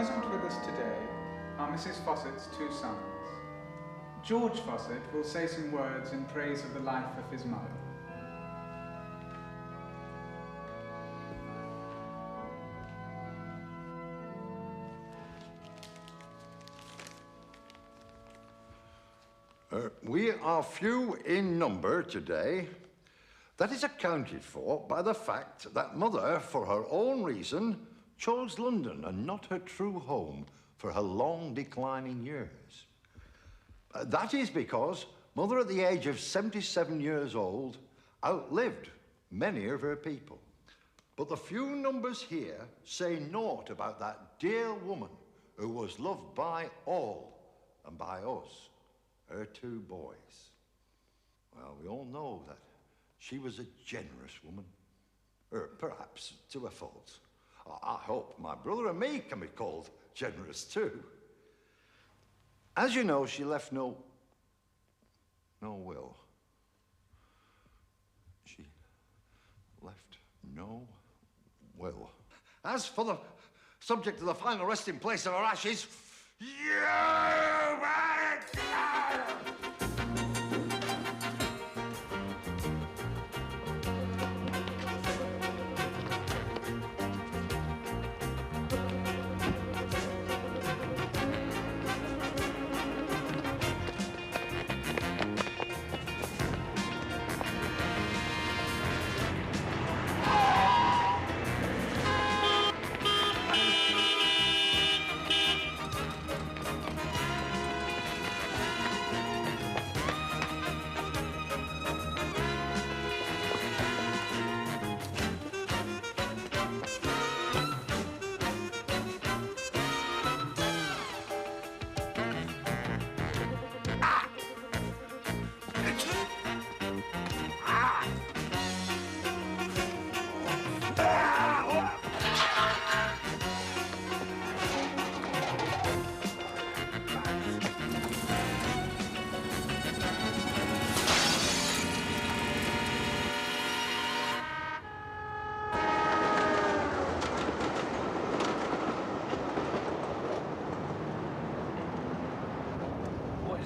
Present with us today are Mrs. Fawcett's two sons. George Fawcett will say some words in praise of the life of his mother. We are few in number today. That is accounted for by the fact that Mother, for her own reason, chose London and not her true home for her long declining years. That is because Mother, at the age of 77 years old, outlived many of her people. But the few numbers here say naught about that dear woman who was loved by all and by us, her two boys. Well, we all know that she was a generous woman, or perhaps to a fault. I hope my brother and me can be called generous too. As you know, she left no will. She left no will. As for the subject of the final resting place of her ashes,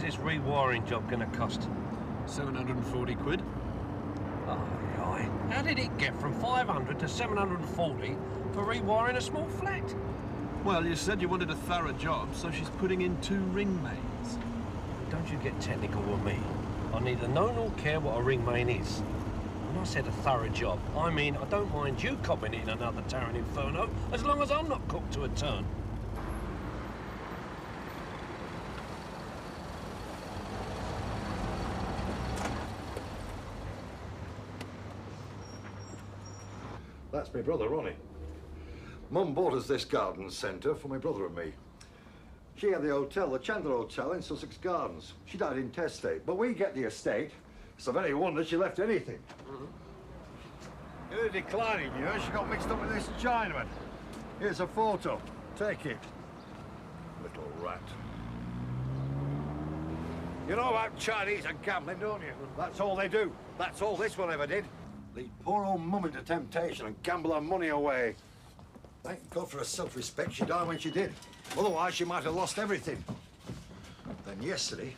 This rewiring job going to cost? 740 quid. Oh, aye. How did it get from 500 to 740 for rewiring a small flat? Well, you said you wanted a thorough job, so she's putting in 2 ring mains. Don't you get technical with me. I neither know nor care what a ring main is. When I said a thorough job, I mean I don't mind you copping it in another Tarrant Inferno, as long as I'm not cooked to a turn. That's my brother, Ronnie. Mum bought us this garden centre for my brother and me. She had the hotel, the Chandler Hotel in Sussex Gardens. She died intestate, but we get the estate. It's a very wonder she left anything. In her declining years, she got mixed up with this Chinaman. Here's a photo. Take it. Little rat. You know about Chinese and gambling, don't you? That's all they do. That's all this one ever did. Lead poor old mum into temptation and gamble her money away. Thank God for her self-respect, she died when she did. Otherwise, she might have lost everything. Then yesterday,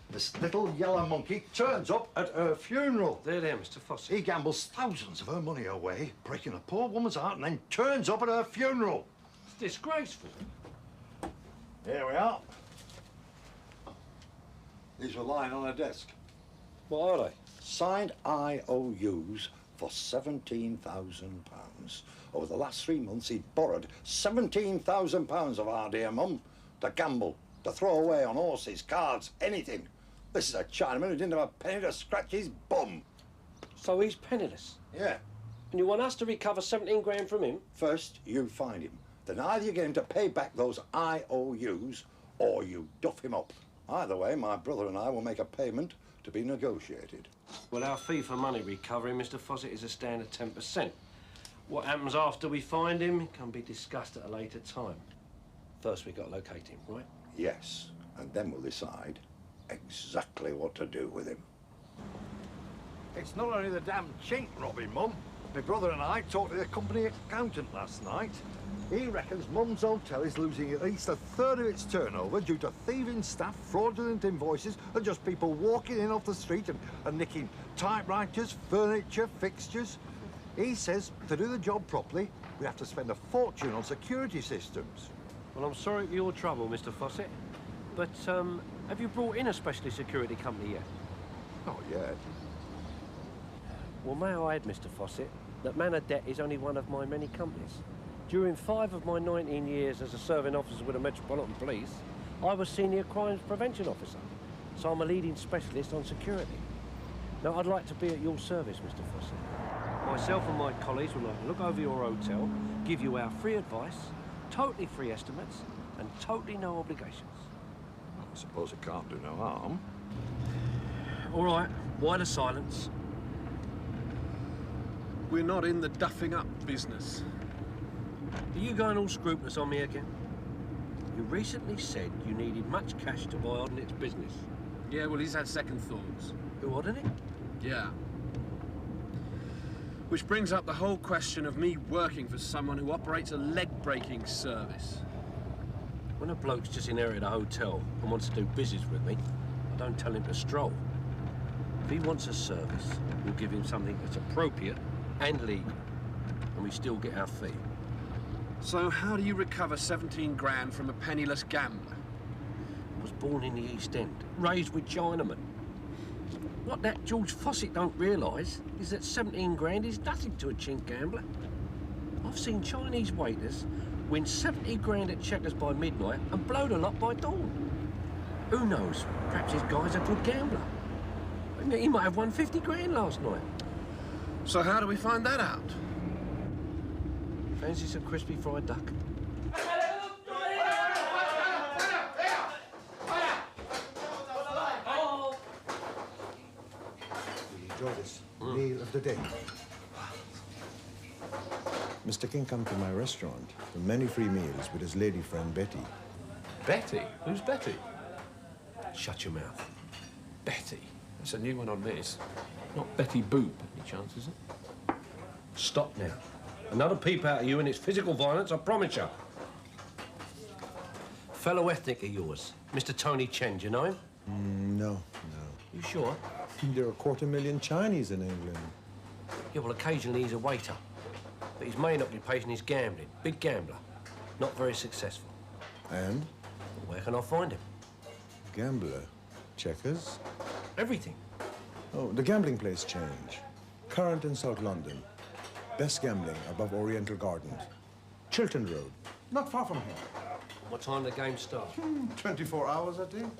this little yellow monkey turns up at her funeral. There, Mr. Fawcett. He gambles thousands of her money away, breaking a poor woman's heart, and then turns up at her funeral. It's disgraceful. Here we are. These were lying on her desk. What are they? Signed IOUs for £17,000. Over the last 3 months, he'd borrowed £17,000 of our dear mum to gamble, to throw away on horses, cards, anything. This is a Chinaman who didn't have a penny to scratch his bum. So he's penniless? Yeah. And you want us to recover 17 grand from him? First, you find him. Then either you get him to pay back those IOUs or you duff him up. Either way, my brother and I will make a payment to be negotiated. Well, our fee for money recovery, Mr. Fawcett, is a standard 10%. What happens after we find him can be discussed at a later time. First, we've got to locate him, right? Yes, and then we'll decide exactly what to do with him. It's not only the damn chink, Robbie, Mum. My brother and I talked to the company accountant last night. He reckons Mum's Hotel is losing at least a third of its turnover due to thieving staff, fraudulent invoices, and just people walking in off the street and nicking typewriters, furniture, fixtures. He says to do the job properly, we have to spend a fortune on security systems. Well, I'm sorry for your trouble, Mr. Fawcett. But, have you brought in a specialist security company yet? Not yet. Well, may I add, Mr. Fawcett, that Manor Debt is only one of my many companies. During 5 of my 19 years as a serving officer with the Metropolitan Police, I was Senior Crimes Prevention Officer, so I'm a leading specialist on security. Now, I'd like to be at your service, Mr. Fawcett. Myself and my colleagues would like to look over your hotel, give you our free advice, totally free estimates, and totally no obligations. I suppose it can't do no harm. All right, why the silence? We're not in the duffing up business. Are you going all scrupulous on me again? You recently said you needed much cash to buy Odinit's business. Yeah, well, he's had second thoughts. Who, Odinit? Yeah. Which brings up the whole question of me working for someone who operates a leg-breaking service. When a bloke's just inherited a hotel and wants to do business with me, I don't tell him to stroll. If he wants a service, we'll give him something that's appropriate and legal, and we still get our fee. So how do you recover 17 grand from a penniless gambler? I was born in the East End, raised with Chinamen. What that George Fawcett don't realise is that 17 grand is nothing to a chink gambler. I've seen Chinese waiters win 70 grand at checkers by midnight and blow the lot by dawn. Who knows? Perhaps this guy's a good gambler. He might have won 50 grand last night. So how do we find that out? Fancy some crispy fried duck? Enjoy this meal of the day. Mr. King come to my restaurant for many free meals with his lady friend Betty. Betty? Who's Betty? Shut your mouth. Betty? That's a new one on this. Not Betty Boop, any chance, is it? Stop now. Another peep out of you and it's physical violence, I promise you. Fellow ethnic of yours, Mr. Tony Chen, do you know him? No. You sure? There are 250,000 Chinese in England. Yeah, well, occasionally he's a waiter. But his main occupation is gambling. Big gambler. Not very successful. And? Where can I find him? Gambler. Checkers. Everything. Oh, the gambling place change. Current in South London. Best gambling above Oriental Gardens. Chiltern Road. Not far from here. What time the game start? 24 hours, I think.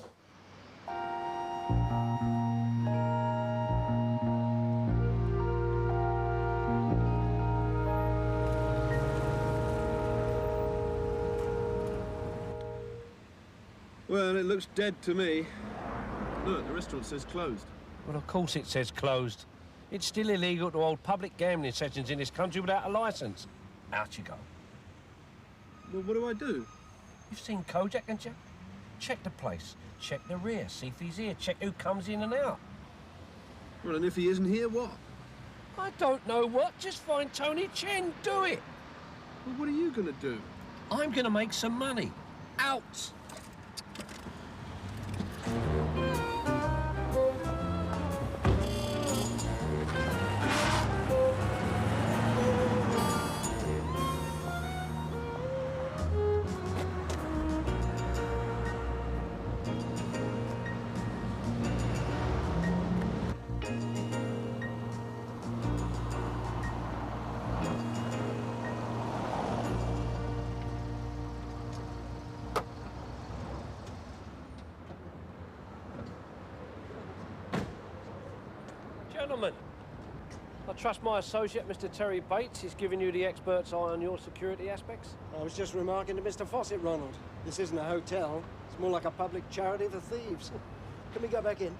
Well, it looks dead to me. Look, the restaurant says closed. Well, of course it says closed. It's still illegal to hold public gambling sessions in this country without a licence. Out you go. Well, what do I do? You've seen Kojak, haven't you? Check the place. Check the rear. See if he's here. Check who comes in and out. Well, and if he isn't here, what? I don't know what. Just find Tony Chen. Do it. Well, what are you going to do? I'm going to make some money. Out. Gentlemen, I trust my associate, Mr. Terry Bates, is giving you the expert's eye on your security aspects. I was just remarking to Mr. Fawcett, Ronald. This isn't a hotel. It's more like a public charity for thieves. Can we go back in?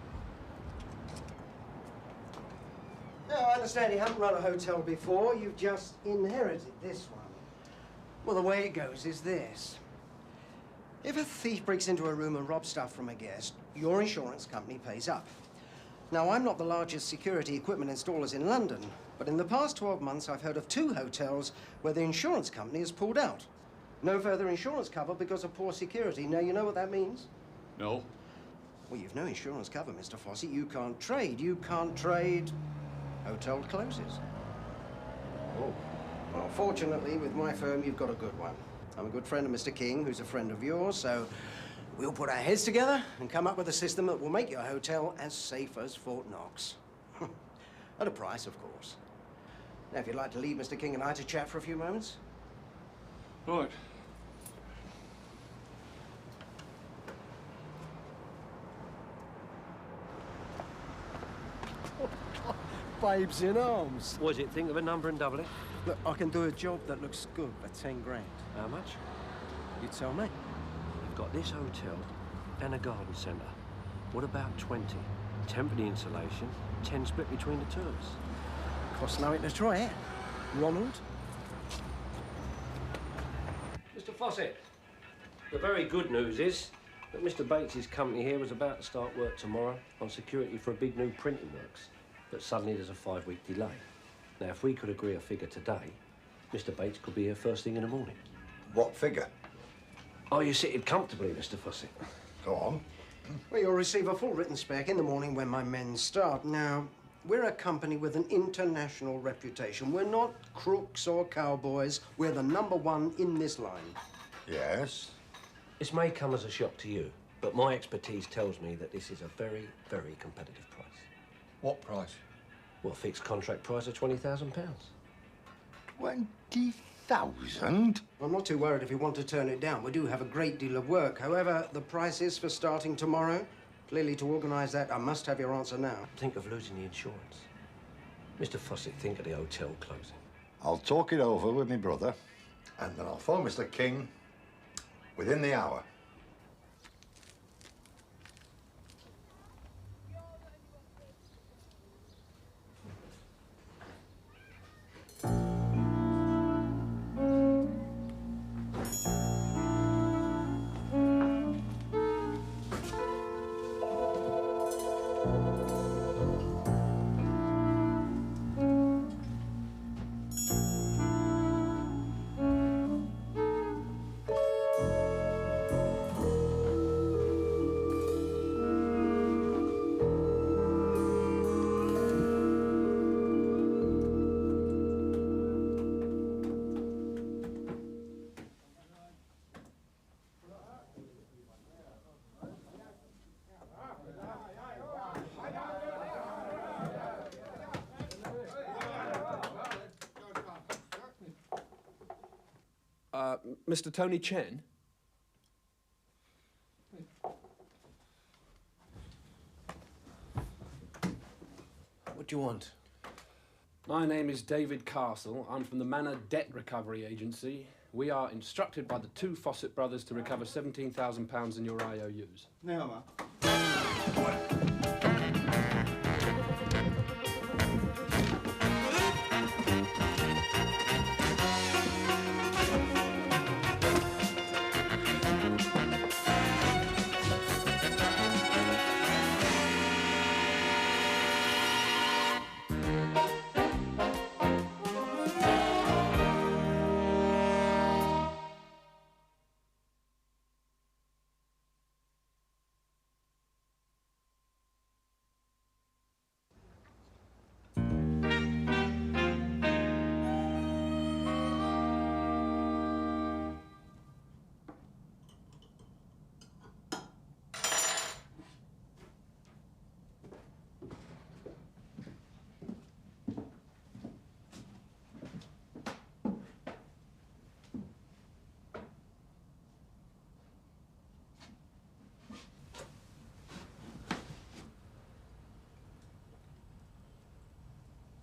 Now, I understand you haven't run a hotel before. You've just inherited this one. Well, the way it goes is this. If a thief breaks into a room and robs stuff from a guest, your insurance company pays up. Now, I'm not the largest security equipment installers in London, but in the past 12 months, I've heard of 2 hotels where the insurance company has pulled out. No further insurance cover because of poor security. Now, you know what that means? No. Well, you've no insurance cover, Mr. Fossey. You can't trade. You can't trade. Hotel closes. Oh. Well, fortunately, with my firm, you've got a good one. I'm a good friend of Mr. King, who's a friend of yours, so we'll put our heads together and come up with a system that will make your hotel as safe as Fort Knox. At a price, of course. Now, if you'd like to leave Mr. King and I to chat for a few moments. Right. Babes in arms. What is it? Think of a number and double it. Look, I can do a job that looks good for 10 grand. How much? You tell me. You've got this hotel and a garden centre. What about 20? 10 for the insulation, 10 split between the two of us. Costs nothing to try it. Ronald? Mr. Fossett, the very good news is that Mr. Bates's company here was about to start work tomorrow on security for a big new printing works. But suddenly there's a 5-week delay. Now, if we could agree a figure today, Mr. Bates could be here first thing in the morning. What figure? Oh, you're seated comfortably, Mr. Fossett. Go on. Well, you'll receive a full written spec in the morning when my men start. Now, we're a company with an international reputation. We're not crooks or cowboys. We're the #1 in this line. Yes? This may come as a shock to you, but my expertise tells me that this is a very, very competitive price. What price? Well, a fixed contract price of £20,000. 20,000? I'm not too worried if you want to turn it down. We do have a great deal of work. However, the price is for starting tomorrow. Clearly, to organise that, I must have your answer now. Think of losing the insurance. Mr. Fossett, think of the hotel closing. I'll talk it over with my brother, and then I'll phone Mr. King within the hour. Mr. Tony Chen? What do you want? My name is David Castle. I'm from the Manor Debt Recovery Agency. We are instructed by the two Fossett brothers to recover £17,000 in your IOUs. Now,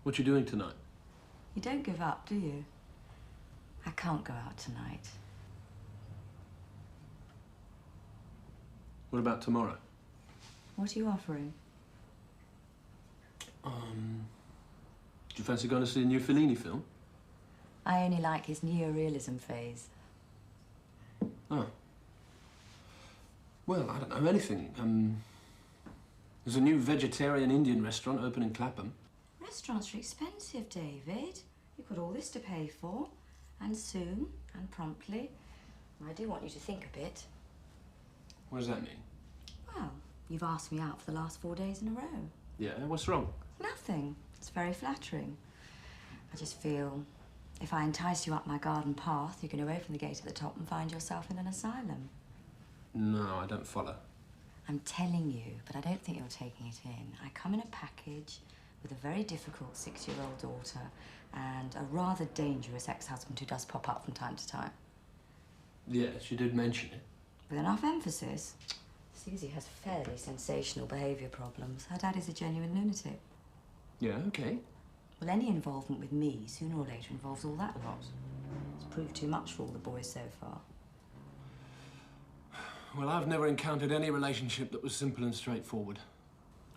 What you doing tonight? You don't give up, do you? I can't go out tonight. What about tomorrow? What are you offering? Do you fancy going to see a new Fellini film? I only like his neorealism phase. Oh. Well, I don't know, anything. There's a new vegetarian Indian restaurant open in Clapham. Restaurants are expensive, David. You've got all this to pay for. And soon, and promptly. I do want you to think a bit. What does that mean? Well, you've asked me out for the last 4 days in a row. Yeah, what's wrong? Nothing. It's very flattering. I just feel if I entice you up my garden path, you're going to open the gate at the top and find yourself in an asylum. No, I don't follow. I'm telling you, but I don't think you're taking it in. I come in a package with a very difficult 6-year-old daughter and a rather dangerous ex-husband who does pop up from time to time. Yes, you did mention it. With enough emphasis. Susie has fairly sensational behaviour problems. Her dad is a genuine lunatic. Yeah, okay. Well, any involvement with me, sooner or later, involves all that lot. It's proved too much for all the boys so far. Well, I've never encountered any relationship that was simple and straightforward.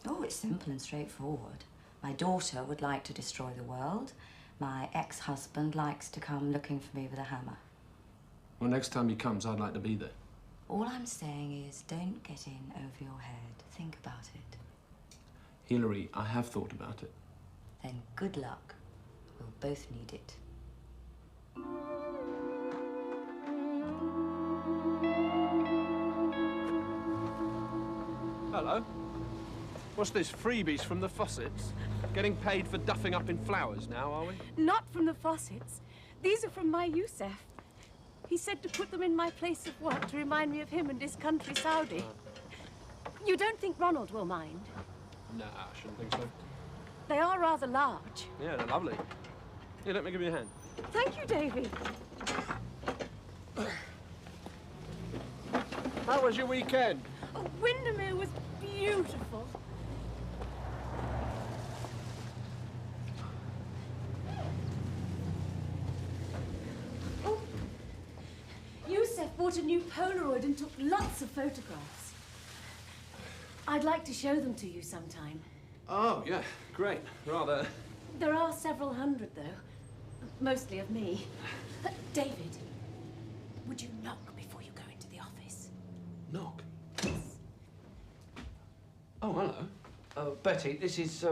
Oh, it's simple and straightforward. My daughter would like to destroy the world. My ex-husband likes to come looking for me with a hammer. Well, next time he comes, I'd like to be there. All I'm saying is, don't get in over your head. Think about it. Hilary, I have thought about it. Then good luck. We'll both need it. Hello. What's this, freebies from the Fawcett's? Getting paid for duffing up in flowers now, are we? Not from the Fawcett's. These are from my Yusuf. He said to put them in my place of work to remind me of him and his country, Saudi. You don't think Ronald will mind? Nah, I shouldn't think so. They are rather large. Yeah, they're lovely. Here, let me give you a hand. Thank you, Davy. How was your weekend? Oh, Windermere was beautiful. Oh, Yusuf bought a new Polaroid and took lots of photographs. I'd like to show them to you sometime. Oh, yeah, great. Rather. There are several hundred, though. Mostly of me. David, would you knock before you go into the office? Knock? Yes. Oh, hello. Betty, this is,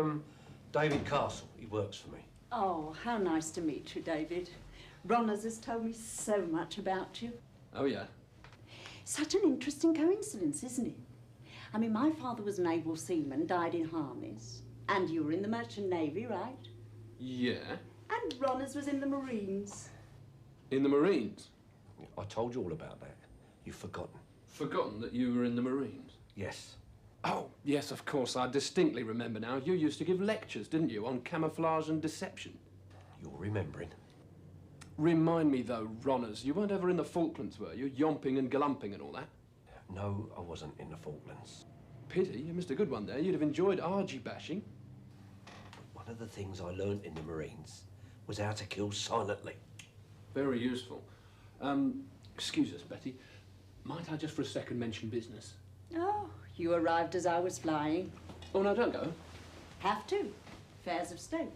David Castle. He works for me. Oh, how nice to meet you, David. Ronners has told me so much about you. Oh, yeah? Such an interesting coincidence, isn't it? I mean, my father was a naval seaman, died in Harmis. And you were in the Merchant Navy, right? Yeah. And Ronners was in the Marines. In the Marines? I told you all about that. You've forgotten. Forgotten that you were in the Marines? Yes. Oh, yes, of course. I distinctly remember now. You used to give lectures, didn't you, on camouflage and deception? You're remembering. Remind me, though, Ronners, you weren't ever in the Falklands, were you? Yomping and galumping and all that? No, I wasn't in the Falklands. Pity. You missed a good one there. You'd have enjoyed argy bashing. One of the things I learned in the Marines was how to kill silently. Very useful. Excuse us, Betty. Might I just for a second mention business? Oh, you arrived as I was flying. Oh, no, don't go. Have to. Affairs of state.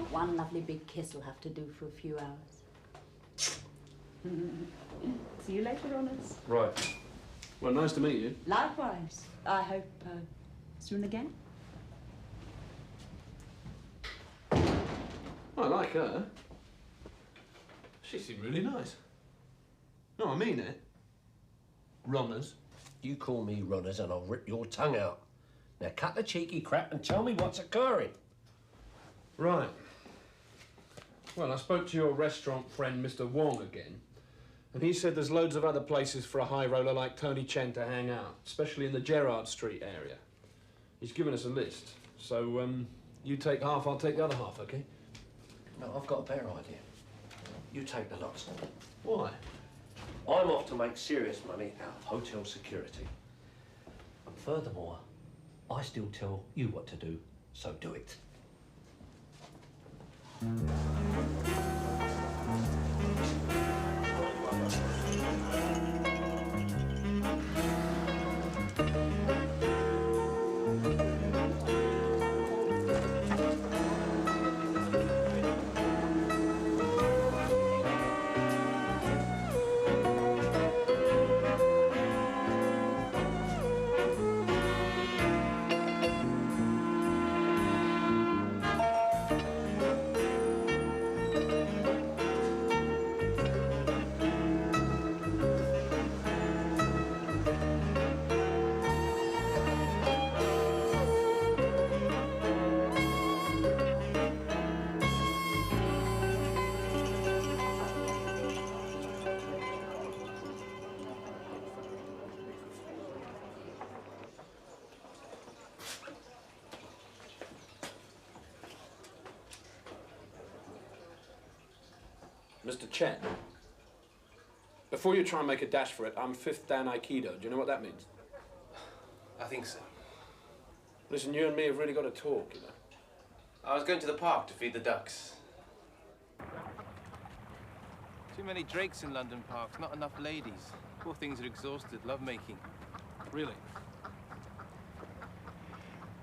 One lovely big kiss will have to do for a few hours. See you later, Ronners. Right. Well, nice to meet you. Likewise. I hope soon again. I like her. She seemed really nice. No, I mean it. Ronners. You call me Runners and I'll rip your tongue out. Now cut the cheeky crap and tell me what's occurring. Right. Well, I spoke to your restaurant friend, Mr. Wong, again, and he said there's loads of other places for a high roller like Tony Chen to hang out, especially in the Gerrard Street area. He's given us a list, so you take half, I'll take the other half, okay? No, I've got a better idea. You take the lots. Why? I'm off to make serious money out of hotel security. And furthermore, I still tell you what to do, so do it. Mr. Chen, before you try and make a dash for it, I'm 5th Dan Aikido. Do you know what that means? I think so. Listen, you and me have really got to talk, you know. I was going to the park to feed the ducks. Too many drakes in London parks, not enough ladies. Poor things are exhausted, lovemaking. Really?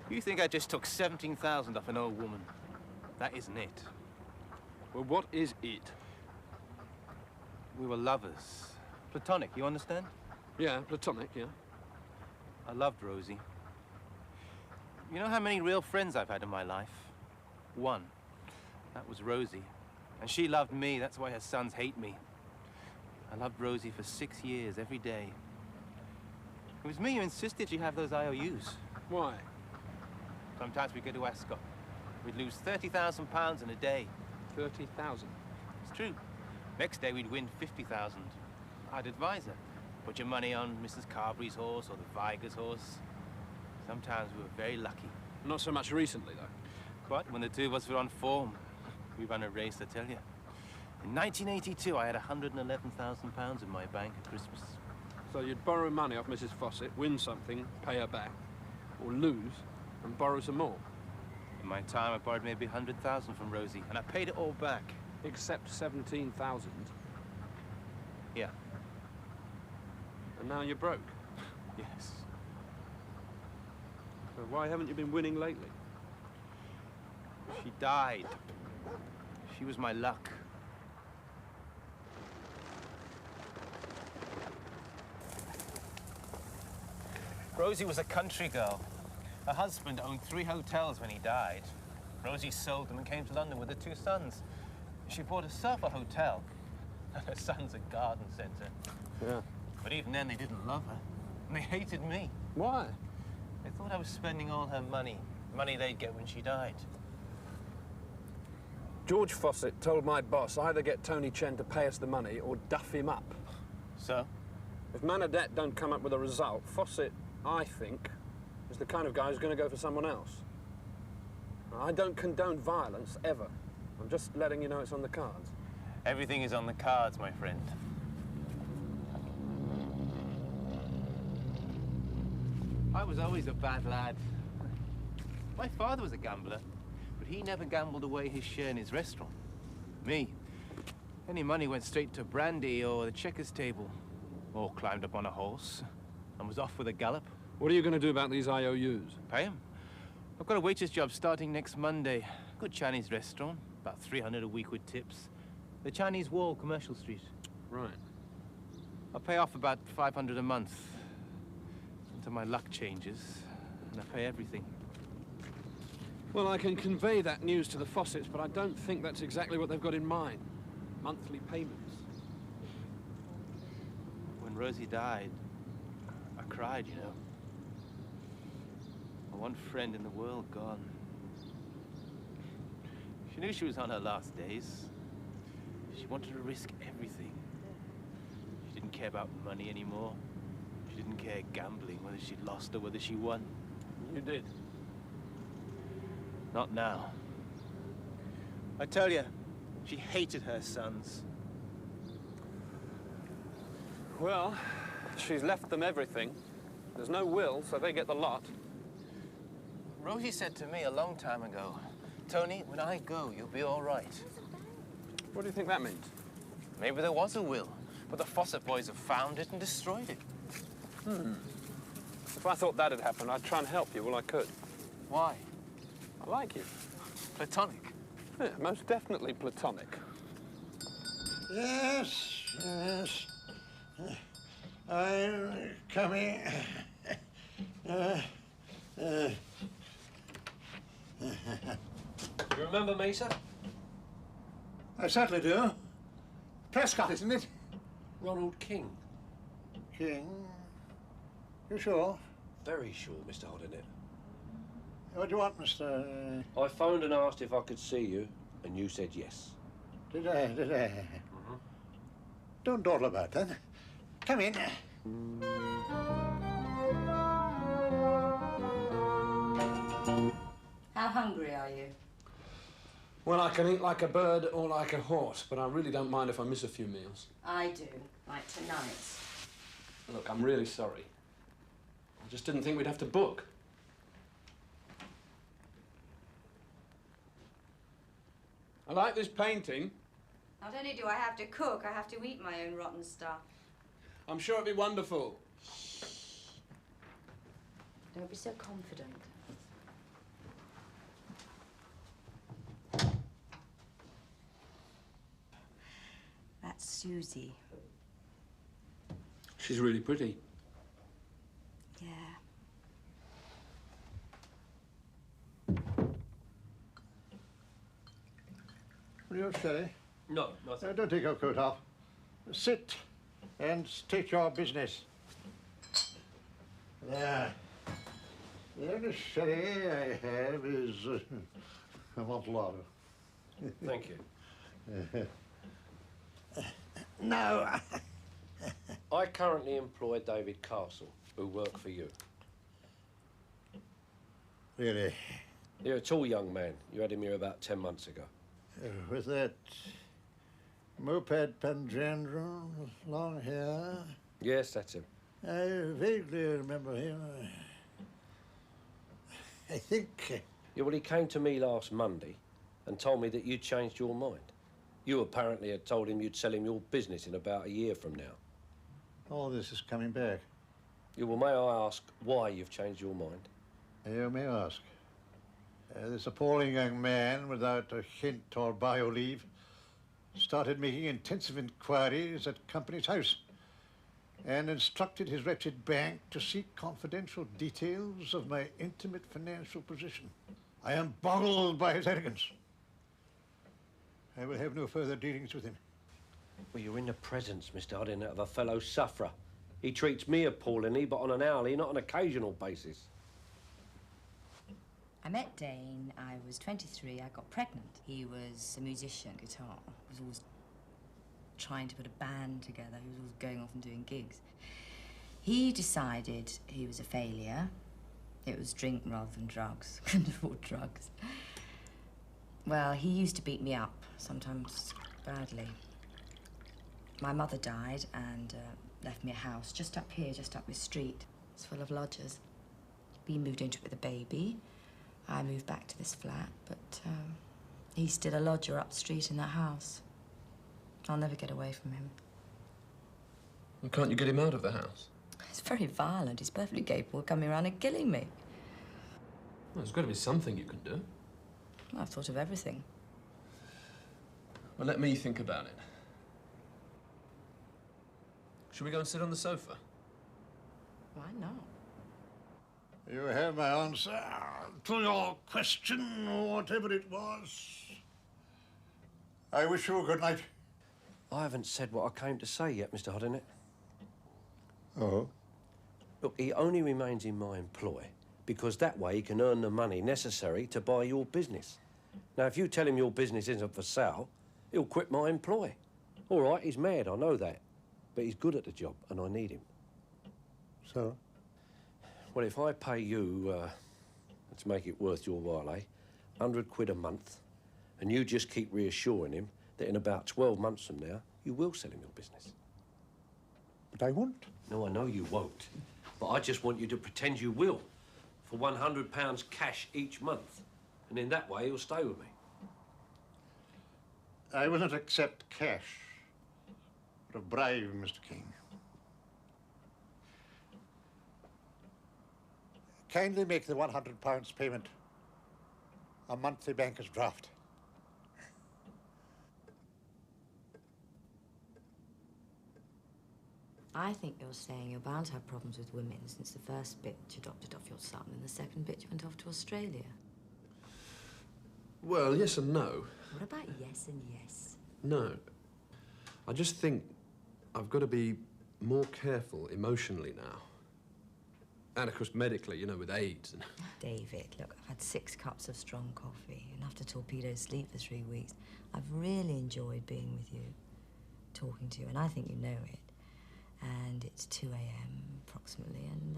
You think I just took 17,000 off an old woman? That isn't it. Well, what is it? We were lovers. Platonic, you understand? Yeah, platonic, yeah. I loved Rosie. You know how many real friends I've had in my life? One. That was Rosie. And she loved me, that's why her sons hate me. I loved Rosie for 6 years, every day. It was me who insisted she have those IOUs. Why? Sometimes we'd go to Ascot. We'd lose £30,000 in a day. 30,000? It's true. Next day we'd win 50,000. I'd advise her. Put your money on Mrs. Carberry's horse or the Viger's horse. Sometimes we were very lucky. Not so much recently, though. But when the two of us were on form, we ran a race, I tell you. In 1982, I had £111,000 in my bank at Christmas. So you'd borrow money off Mrs. Fawcett, win something, pay her back, or lose, and borrow some more. In my time, I borrowed maybe 100,000 from Rosie, and I paid it all back. Except 17,000? Yeah. And now you're broke? Yes. So why haven't you been winning lately? She died. She was my luck. Rosie was a country girl. Her husband owned 3 hotels when he died. Rosie sold them and came to London with her 2 sons. She bought herself a hotel, and her sons a garden centre. Yeah. But even then, they didn't love her, and they hated me. Why? They thought I was spending all her money, money they'd get when she died. George Fawcett told my boss either get Tony Chen to pay us the money or duff him up. So? If Manadet don't come up with a result, Fawcett, I think, is the kind of guy who's going to go for someone else. I don't condone violence, ever. I'm just letting you know it's on the cards. Everything is on the cards, my friend. I was always a bad lad. My father was a gambler, but he never gambled away his share in his restaurant. Me, any money went straight to brandy or the checkers table, or climbed up on a horse and was off with a gallop. What are you going to do about these IOUs? Pay him. I've got a waitress job starting next Monday. Good Chinese restaurant, about 300 a week with tips. The Chinese Wall, Commercial Street. Right. I'll pay off about 500 a month until my luck changes, and I pay everything. Well, I can convey that news to the Fawcetts, but I don't think that's exactly what they've got in mind. Monthly payments. When Rosie died, I cried, you know. My one friend in the world gone. She knew she was on her last days. She wanted to risk everything. She didn't care about money anymore. She didn't care gambling, whether she lost or whether she won. You did. Not now. I tell you, she hated her sons. Well, she's left them everything. There's no will, so they get the lot. Rosie said to me a long time ago, Tony, when I go, you'll be all right. What do you think that means? Maybe there was a will, but the Fawcett boys have found it and destroyed it. If I thought that had happened, I'd try and help you all I could. Why? I like you. Platonic? Yeah, most definitely platonic. Yes, yes. I'm coming. You remember me, sir? I certainly do. Prescott, isn't it? Ronald King. King. You sure? Very sure, Mr. Hoddenett. What do you want, Mr. I phoned and asked if I could see you, and you said yes. Did I? Mm-hmm. Don't dawdle about then. Come in. How hungry are you? Well, I can eat like a bird or like a horse, but I really don't mind if I miss a few meals. I do, like tonight. Look, I'm really sorry. I just didn't think we'd have to book. I like this painting. Not only do I have to cook, I have to eat my own rotten stuff. I'm sure it'll be wonderful. Don't be so confident. That's Susie. She's really pretty. Yeah. Will you stay? No, nothing. Don't take your coat off. Sit and state your business. There. The only sherry I have is Amontillado. Thank you. No. I currently employ David Castle, who work for you. Really? You're a tall young man. You had him here about 10 months ago. With that moped panjandrum, long hair. Yes, that's him. I vaguely remember him. I think... Yeah, well, he came to me last Monday and told me that you'd changed your mind. You apparently had told him you'd sell him your business in about a year from now. All this is coming back. Yeah, well, may I ask why you've changed your mind? You may ask. This appalling young man, without a hint or bio leave, started making intensive inquiries at company's house and instructed his wretched bank to seek confidential details of my intimate financial position. I am boggled by his arrogance. I will have no further dealings with him. Well, you're in the presence, Mr. Harding, of a fellow sufferer. He treats me appallingly, but on an hourly, not an occasional basis. I met Dane. I was 23. I got pregnant. He was a musician, guitar. He was always trying to put a band together. He was always going off and doing gigs. He decided he was a failure. It was drink rather than drugs. Couldn't afford drugs. Well, he used to beat me up, sometimes badly. My mother died and left me a house just up here, just up this street. It's full of lodgers. We moved into it with a baby. I moved back to this flat, but he's still a lodger up the street in that house. I'll never get away from him. Well, can't you get him out of the house? He's very violent. He's perfectly capable of coming around and killing me. Well, there's got to be something you can do. I've thought of everything. Well, let me think about it. Should we go and sit on the sofa? Why not? You have my answer to your question, whatever it was. I wish you a good night. I haven't said what I came to say yet, Mr. Harding. Oh? Look, he only remains in my employ because that way he can earn the money necessary to buy your business. Now, if you tell him your business isn't for sale, he'll quit my employ. All right, he's mad, I know that. But he's good at the job, and I need him. So? Well, if I pay you, let's make it worth your while, eh? 100 quid a month, and you just keep reassuring him that in about 12 months from now, you will sell him your business. But I won't. No, I know you won't. But I just want you to pretend you will, for £100 cash each month. And in that way, he'll stay with me. I will not accept cash for a bribe, Mr. King. Kindly make the £100 payment a monthly banker's draft. I think you're saying you're bound to have problems with women since the first bitch adopted off your son and the second bitch went off to Australia. Well, yes and no. What about yes and yes? No. I just think I've got to be more careful emotionally now. And, of course, medically, you know, with AIDS and... David, look, I've had 6 cups of strong coffee, enough to torpedo sleep for 3 weeks. I've really enjoyed being with you, talking to you, and I think you know it. And it's 2 a.m. approximately, and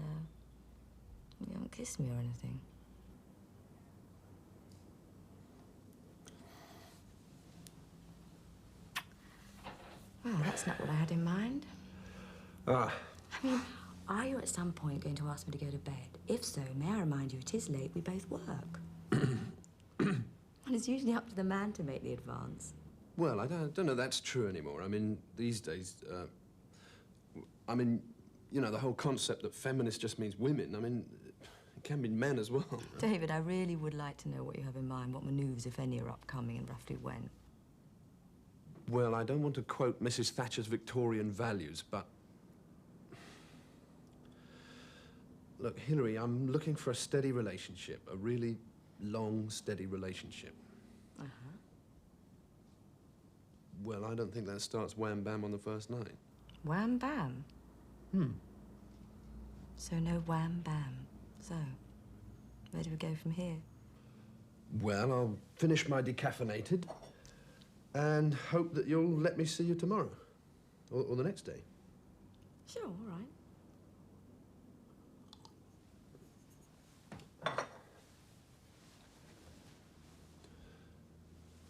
you haven't kissed me or anything. That's not what I had in mind. Ah. I mean, are you at some point going to ask me to go to bed? If so, may I remind you it is late, we both work. And it's usually up to the man to make the advance. Well, I don't know that's true anymore. I mean, these days, I mean, you know, the whole concept that feminist just means women, I mean, it can be men as well. Right? David, I really would like to know what you have in mind, what manoeuvres, if any, are upcoming and roughly when. Well, I don't want to quote Mrs. Thatcher's Victorian values, but... Look, Hilary, I'm looking for a steady relationship, a really long, steady relationship. Uh-huh. Well, I don't think that starts wham-bam on the first night. Wham-bam? Hmm. So no wham-bam. So, where do we go from here? Well, I'll finish my decaffeinated and hope that you'll let me see you tomorrow. Or the next day. Sure, all right.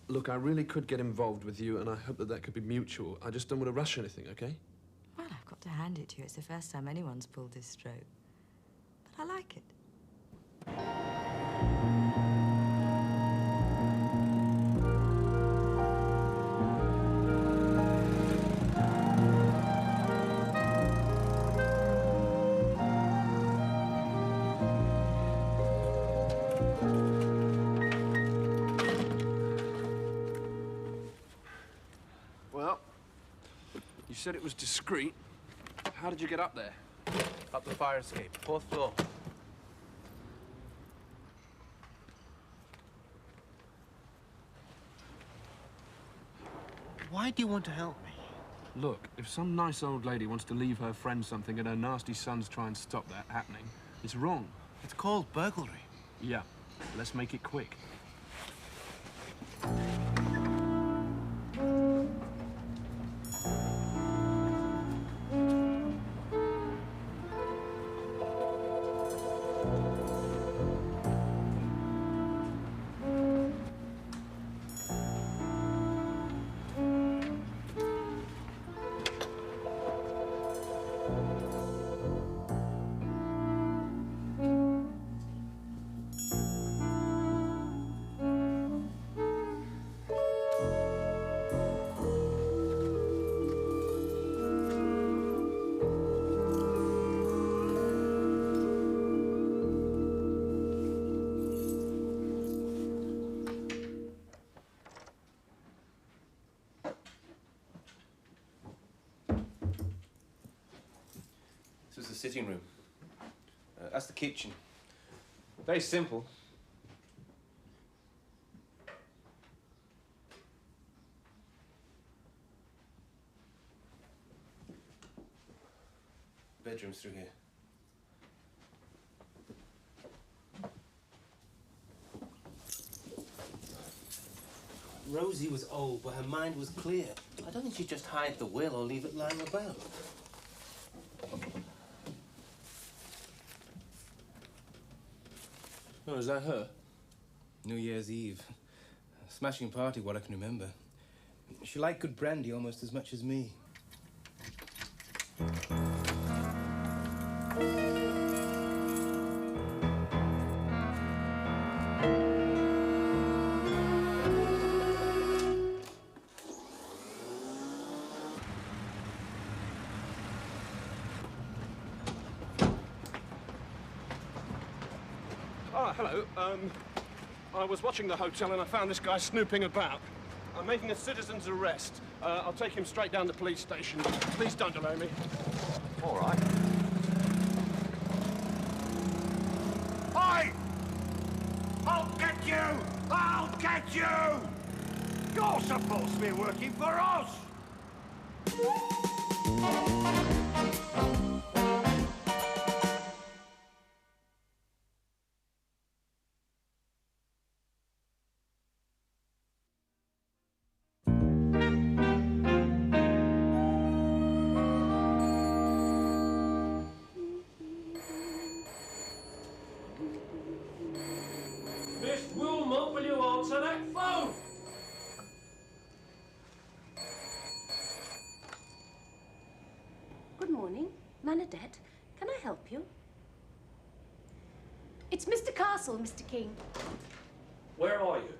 Look, I really could get involved with you, and I hope that that could be mutual. I just don't want to rush anything, okay? Well, I've got to hand it to you. It's the first time anyone's pulled this stroke. But I like it. Well, you said it was discreet. How did you get up there? Up the fire escape, 4th floor. Why do you want to help me? Look, if some nice old lady wants to leave her friend something and her nasty sons try and stop that happening, it's wrong. It's called burglary. Yeah, let's make it quick. This is the sitting room. That's the kitchen. Very simple. Bedroom's through here. Rosie was old, but her mind was clear. I don't think she'd just hide the will or leave it lying about. Oh, is that her? New Year's Eve. A smashing party, what I can remember. She liked good brandy almost as much as me. Hello. I was watching the hotel and I found this guy snooping about. I'm making a citizen's arrest. I'll take him straight down to the police station. Please don't delay me. All right. Oi! I'll get you! I'll get you! You're supposed to be working for us! Will you answer that phone? Bernadette. Can I help you? It's Mr. Castle, Mr. King. Where are you?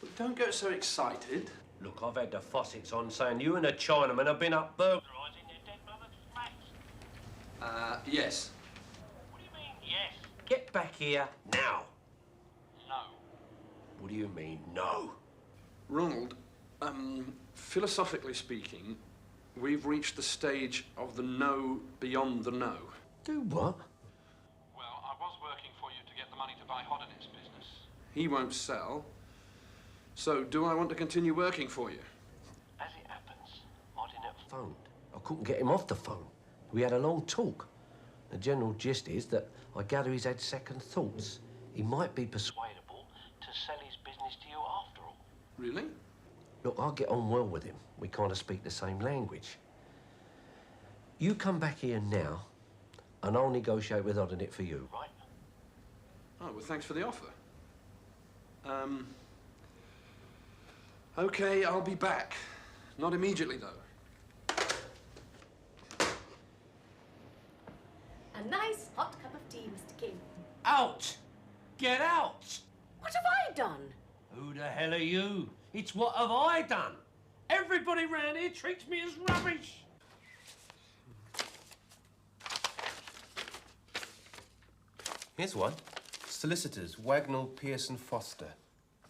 But don't get so excited. Look, I've had the Fossets on saying you and the Chinaman have been up burglarising their dead brother's flats. Yes. What do you mean, yes? Get back here now. No. What do you mean, no? Ronald, philosophically speaking, we've reached the stage of the no beyond the no. Do what? Well, I was working for you to get the money to buy Hodinet's business. He won't sell. So, do I want to continue working for you? As it happens, Hodinet phoned. I couldn't get him off the phone. We had a long talk. The general gist is that I gather he's had second thoughts. He might be persuadable to sell his business to you after all. Really? Look, I get on well with him. We kind of speak the same language. You come back here now, and I'll negotiate with Hodinet for you, right? Oh, well, thanks for the offer. Okay, I'll be back. Not immediately, though. A nice hot cup of tea, Mr. King. Out! Get out! What have I done? Who the hell are you? It's what have I done? Everybody round here treats me as rubbish. Here's one. Solicitors, Wagnall, Pearson, Foster.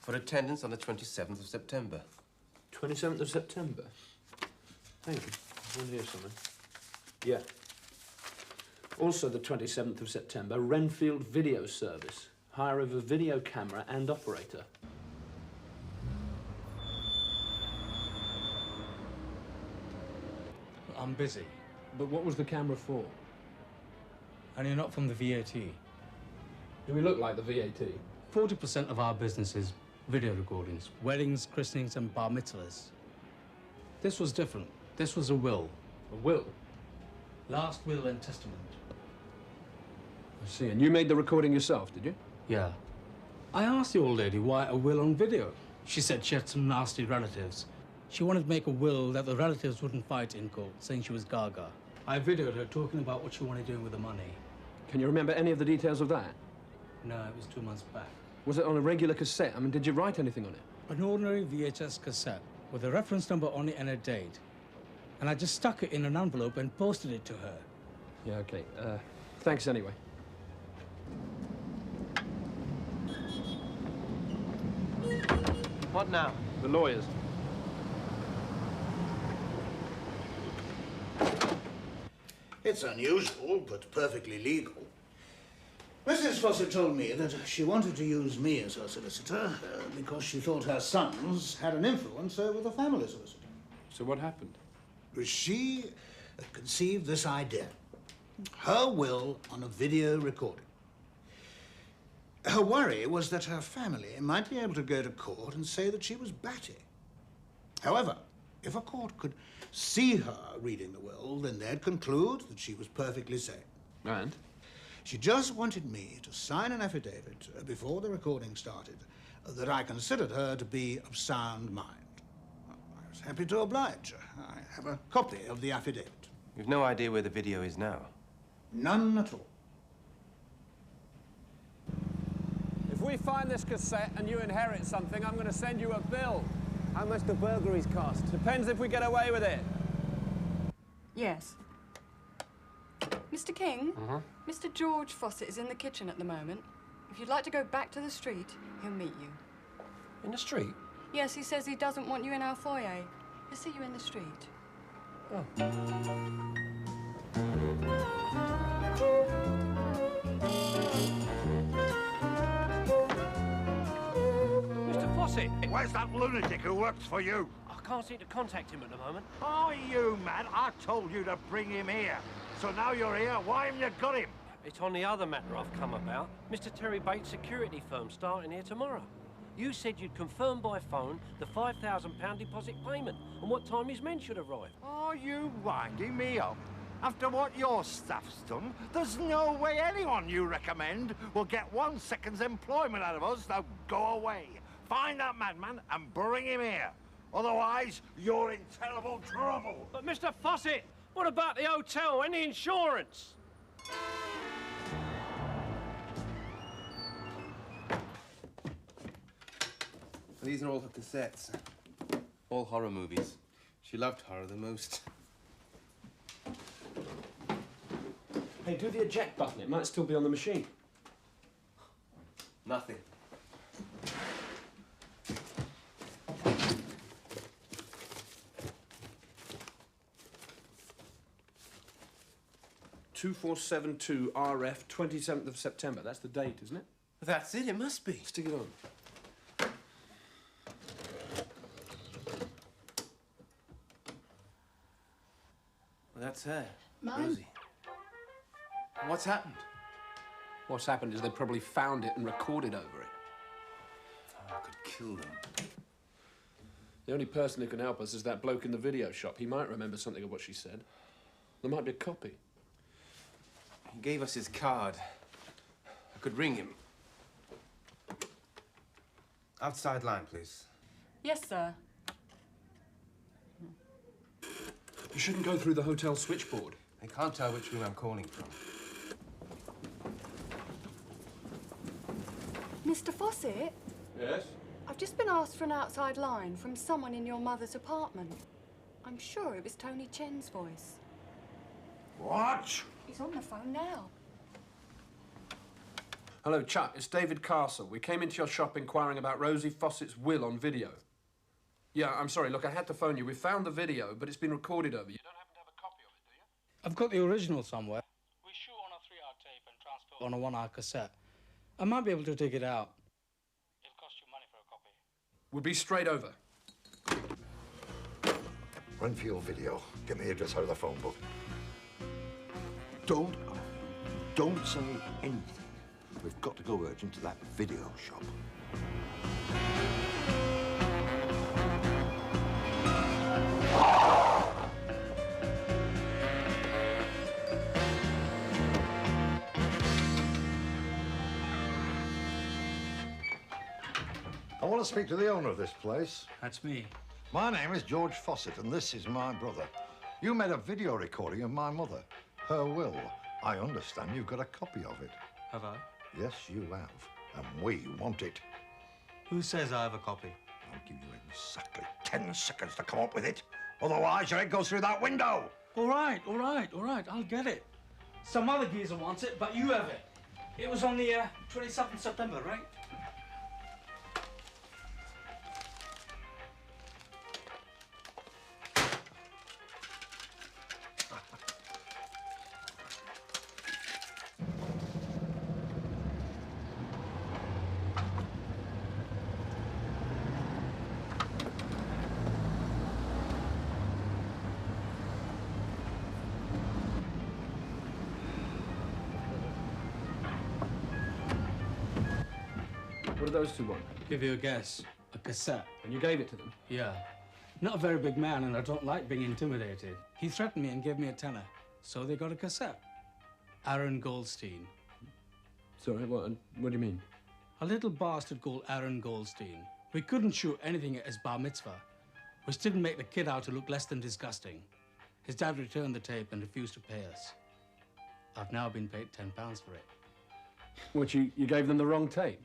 For attendance on the 27th of September. 27th of September? Thank you. I want to hear something. Yeah. Also the 27th of September, Renfield Video Service. Hire of a video camera and operator. I'm busy. But what was the camera for? And you're not from the VAT. Do we look like the VAT? 40% of our business is video recordings, weddings, christenings, and bar mitzvahs. This was different. This was a will. A will? Last will and testament. I see. And you made the recording yourself, did you? Yeah. I asked the old lady why a will on video. She said she had some nasty relatives. She wanted to make a will that the relatives wouldn't fight in court, saying she was gaga. I videoed her talking about what she wanted doing with the money. Can you remember any of the details of that? No, it was 2 months back. Was it on a regular cassette? I mean, did you write anything on it? An ordinary VHS cassette with a reference number on it and a date. And I just stuck it in an envelope and posted it to her. Yeah, okay. Thanks anyway. What now? The lawyers. It's unusual, but perfectly legal. Mrs. Fawcett told me that she wanted to use me as her solicitor because she thought her sons had an influence over the family solicitor. So what happened? She conceived this idea. Her will on a video recording. Her worry was that her family might be able to go to court and say that she was batty. However, if a court could see her reading the will, then they'd conclude that she was perfectly sane. And? She just wanted me to sign an affidavit before the recording started that I considered her to be of sound mind. I was happy to oblige her. I have a copy of the affidavit. You've no idea where the video is now? None at all. If we find this cassette and you inherit something, I'm going to send you a bill. How much do burglaries cost? Depends if we get away with it. Yes. Mr. King, Mr. George Fawcett is in the kitchen at the moment. If you'd like to go back to the street, he'll meet you. In the street? Yes, he says he doesn't want you in our foyer. He'll see you in the street. Oh. Mr. Fawcett! Where's that lunatic who works for you? I can't seem to contact him at the moment. Are you mad? I told you to bring him here. So now you're here, why haven't you got him? It's on the other matter I've come about. Mr. Terry Bates' security firm starting here tomorrow. You said you'd confirm by phone the £5,000 deposit payment and what time his men should arrive. Are you winding me up? After what your staff's done, there's no way anyone you recommend will get 1 second's employment out of us. Now go away. Find that madman and bring him here. Otherwise, you're in terrible trouble. But Mr. Fawcett, What about the hotel and the insurance? These are all her cassettes. All horror movies. She loved horror the most. Hey, do the eject button. It might still be on the machine. Nothing. (2472) RF, 27th of September. That's the date, isn't it? That's it. It must be. Stick it on. Well, that's her. Mine? Rosie. What's happened? What's happened is they probably found it and recorded over it. Oh, I could kill them. The only person who can help us is that bloke in the video shop. He might remember something of what she said. There might be a copy. He gave us his card. I could ring him. Outside line, please. Yes, sir. You shouldn't go through the hotel switchboard. I can't tell which room I'm calling from. Mr. Fawcett? Yes? I've just been asked for an outside line from someone in your mother's apartment. I'm sure it was Tony Chen's voice. What? He's on the phone now. Hello, Chuck. It's David Castle. We came into your shop inquiring about Rosie Fawcett's will on video. Yeah, I'm sorry. Look, I had to phone you. We found the video, but it's been recorded over. You don't happen to have a copy of it, do you? I've got the original somewhere. We shoot on a 3-hour tape and transfer On a 1-hour cassette. I might be able to dig it out. It'll cost you money for a copy. We'll be straight over. Renfield video. Get me the address out of the phone book. Don't say anything. We've got to go urgent to that video shop. I want to speak to the owner of this place. That's me. My name is George Fawcett, and this is my brother. You made a video recording of my mother, her will. I understand you've got a copy of it. Have I? Yes, you have, and we want it. Who says I have a copy? I'll give you exactly 10 seconds to come up with it. Otherwise, your head goes through that window. All right. I'll get it. Some other geezer wants it, but you have it. It was on the 27th September, right? What do those two want? Give you a guess. A cassette. And you gave it to them? Yeah. Not a very big man, and I don't like being intimidated. He threatened me and gave me a tenner. So they got a cassette. Aaron Goldstein. Sorry, what do you mean? A little bastard called Aaron Goldstein. We couldn't shoot anything at his bar mitzvah, which didn't make the kid out to look less than disgusting. His dad returned the tape and refused to pay us. I've now been paid £10 for it. What, you gave them the wrong tape?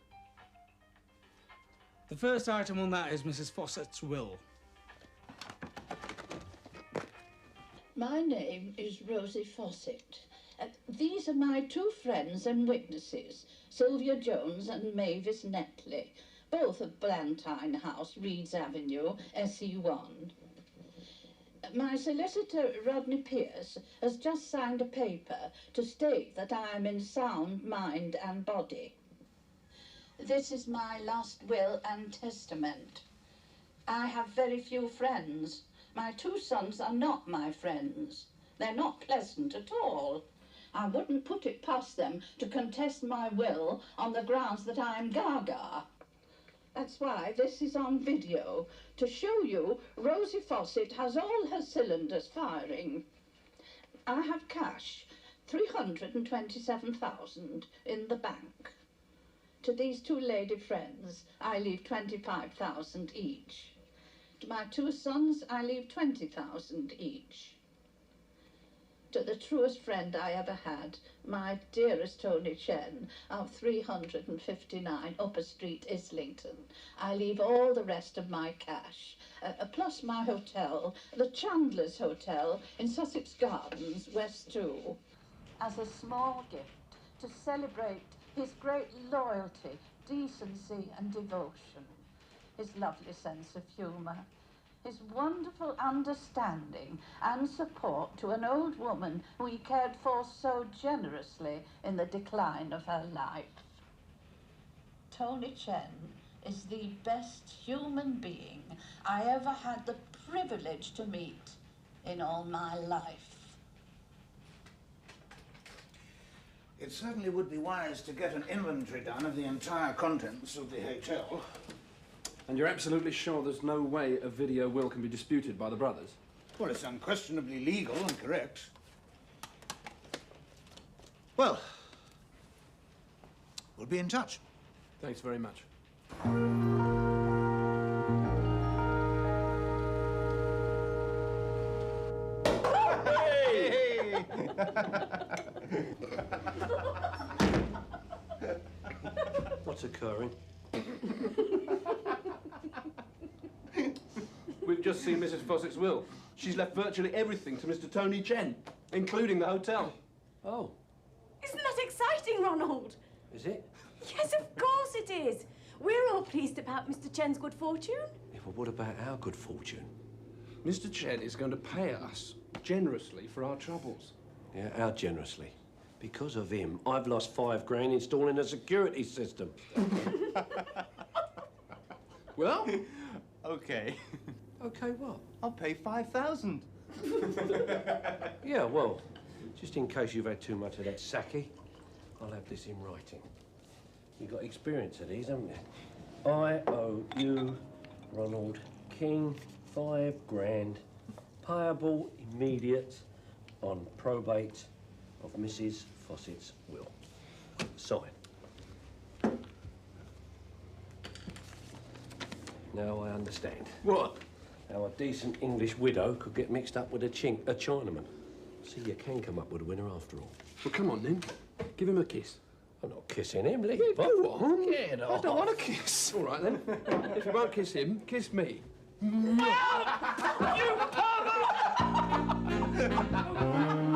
The first item on that is Mrs. Fawcett's will. My name is Rosie Fawcett. These are my two friends and witnesses, Sylvia Jones and Mavis Netley, both of Blantyne House, Reeds Avenue, SE1. My solicitor, Rodney Pierce, has just signed a paper to state that I am in sound mind and body. This is my last will and testament. I have very few friends. My two sons are not my friends. They're not pleasant at all. I wouldn't put it past them to contest my will on the grounds that I'm gaga. That's why this is on video, to show you Rosie Fawcett has all her cylinders firing. I have cash, 327,000 in the bank. To these two lady friends, I leave 25,000 each. To my two sons, I leave 20,000 each. to the truest friend I ever had, my dearest Tony Chen, of 359 Upper Street, Islington. I leave all the rest of my cash, plus my hotel, the Chandler's Hotel in Sussex Gardens, West 2, as a small gift to celebrate his great loyalty, decency and devotion, his lovely sense of humour, his wonderful understanding and support to an old woman who he cared for so generously in the decline of her life. Tony Chen is the best human being I ever had the privilege to meet in all my life. It certainly would be wise to get an inventory done of the entire contents of the hotel. And you're absolutely sure there's no way a video will can be disputed by the brothers? Well, it's unquestionably legal and correct. Well, we'll be in touch. Thanks very much. Hey! What's occurring? We've just seen Mrs. Fossett's will. She's left virtually everything to Mr. Tony Chen, including the hotel. Oh. Isn't that exciting, Ronald? Is it? Yes, of course it is. We're all pleased about Mr. Chen's good fortune. Yeah, but what about our good fortune? Mr. Chen is going to pay us generously for our troubles. Yeah, how generously? Because of him, I've lost $5 installing a security system. Well? Okay. Okay, what? I'll pay 5,000. Yeah, well, just in case you've had too much of that sake, I'll have this in writing. You've got experience of these, haven't you? I owe you, Ronald King, $5, payable immediate on probate of Mrs. Fossett's will. Sign. Now I understand. What? How a decent English widow could get mixed up with a Chinaman. See, you can come up with a winner after all. Well, come on then. Give him a kiss. I'm not kissing him, Lee. Yeah, go on. Get off. I don't want a kiss. All right, then. If you won't kiss him, kiss me. You pervert!